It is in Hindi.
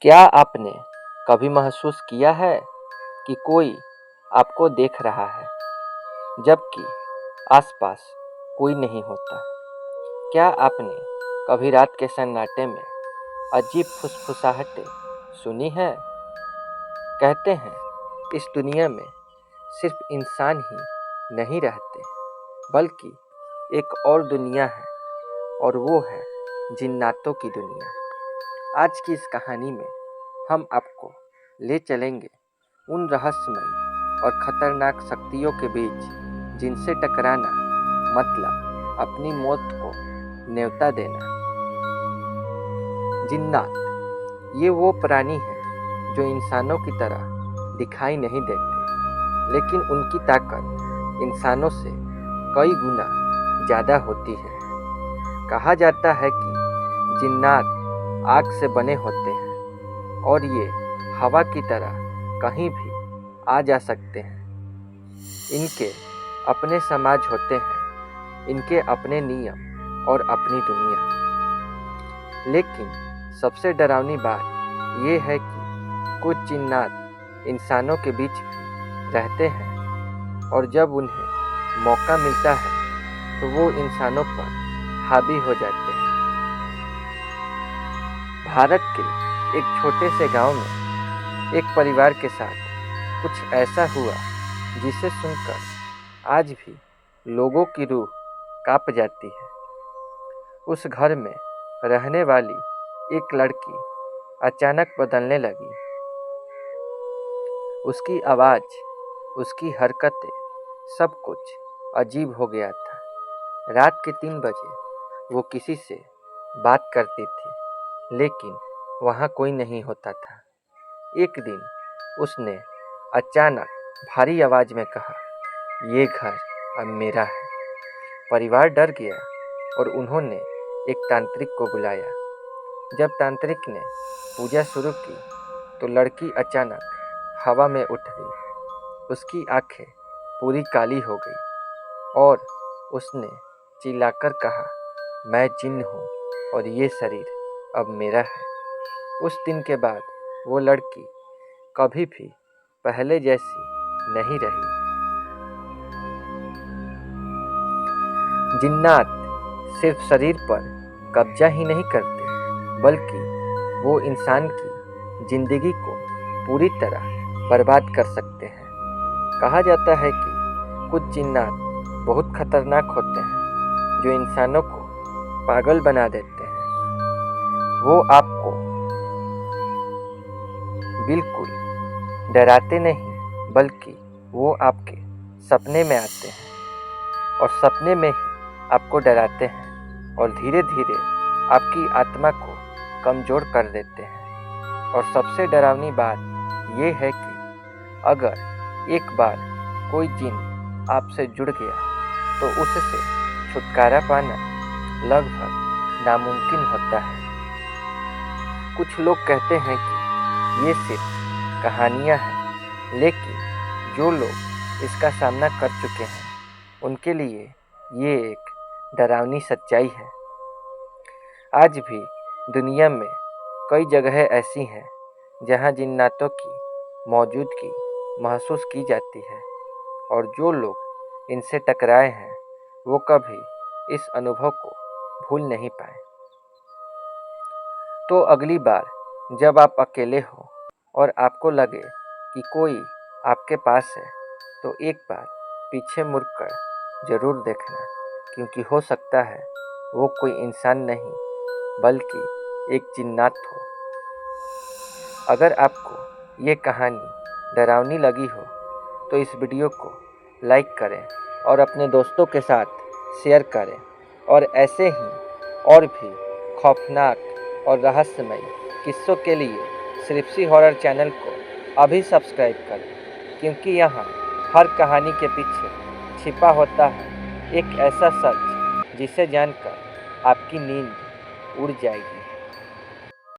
क्या आपने कभी महसूस किया है कि कोई आपको देख रहा है जबकि आसपास कोई नहीं होता? क्या आपने कभी रात के सन्नाटे में अजीब फुसफुसाहटें सुनी हैं? कहते हैं इस दुनिया में सिर्फ इंसान ही नहीं रहते बल्कि एक और दुनिया है और वो है जिन्नातों की दुनिया। आज की इस कहानी में हम आपको ले चलेंगे उन रहस्यमय और खतरनाक शक्तियों के बीच जिनसे टकराना मतलब अपनी मौत को न्योता देना। जिन्नात ये वो प्राणी हैं जो इंसानों की तरह दिखाई नहीं देते, लेकिन उनकी ताकत इंसानों से कई गुना ज़्यादा होती है। कहा जाता है कि जिन्नात आग से बने होते हैं और ये हवा की तरह कहीं भी आ जा सकते हैं। इनके अपने समाज होते हैं, इनके अपने नियम और अपनी दुनिया। लेकिन सबसे डरावनी बात ये है कि कुछ जिन्नात इंसानों के बीच भी रहते हैं और जब उन्हें मौका मिलता है तो वो इंसानों पर हावी हो जाते हैं। भारत के एक छोटे से गांव में एक परिवार के साथ कुछ ऐसा हुआ जिसे सुनकर आज भी लोगों की रूह कांप जाती है। उस घर में रहने वाली एक लड़की अचानक बदलने लगी। उसकी आवाज़, उसकी हरकतें, सब कुछ अजीब हो गया था। रात के 3 बजे वो किसी से बात करती थी, लेकिन वहाँ कोई नहीं होता था। एक दिन उसने अचानक भारी आवाज़ में कहा, "ये घर अब मेरा है।" परिवार डर गया और उन्होंने एक तांत्रिक को बुलाया। जब तांत्रिक ने पूजा शुरू की तो लड़की अचानक हवा में उठ गई। उसकी आंखें पूरी काली हो गई और उसने चिल्लाकर कहा, "मैं जिन्न हूँ और ये शरीर अब मेरा है।" उस दिन के बाद वो लड़की कभी भी पहले जैसी नहीं रही। जिन्नात सिर्फ शरीर पर कब्जा ही नहीं करते, बल्कि वो इंसान की जिंदगी को पूरी तरह बर्बाद कर सकते हैं। कहा जाता है कि कुछ जिन्नात बहुत खतरनाक होते हैं जो इंसानों को पागल बना देते हैं। वो आपको बिल्कुल डराते नहीं, बल्कि वो आपके सपने में आते हैं और सपने में ही आपको डराते हैं और धीरे धीरे आपकी आत्मा को कमज़ोर कर देते हैं। और सबसे डरावनी बात ये है कि अगर एक बार कोई जिन आपसे जुड़ गया तो उससे छुटकारा पाना लगभग नामुमकिन होता है। कुछ लोग कहते हैं कि ये सिर्फ कहानियाँ हैं, लेकिन जो लोग इसका सामना कर चुके हैं उनके लिए ये एक डरावनी सच्चाई है। आज भी दुनिया में कई जगहें ऐसी हैं जहां जिन्नातों की मौजूदगी महसूस की जाती है और जो लोग इनसे टकराए हैं वो कभी इस अनुभव को भूल नहीं पाए। तो अगली बार जब आप अकेले हो और आपको लगे कि कोई आपके पास है तो एक बार पीछे मुड़कर ज़रूर देखना, क्योंकि हो सकता है वो कोई इंसान नहीं बल्कि एक जिन्नात हो। अगर आपको ये कहानी डरावनी लगी हो तो इस वीडियो को लाइक करें और अपने दोस्तों के साथ शेयर करें और ऐसे ही और भी खौफनाक और रहस्यमय किस्सों के लिए सृष्टि हॉरर चैनल को अभी सब्सक्राइब करें, क्योंकि यहाँ हर कहानी के पीछे छिपा होता है एक ऐसा सच जिसे जानकर आपकी नींद उड़ जाएगी।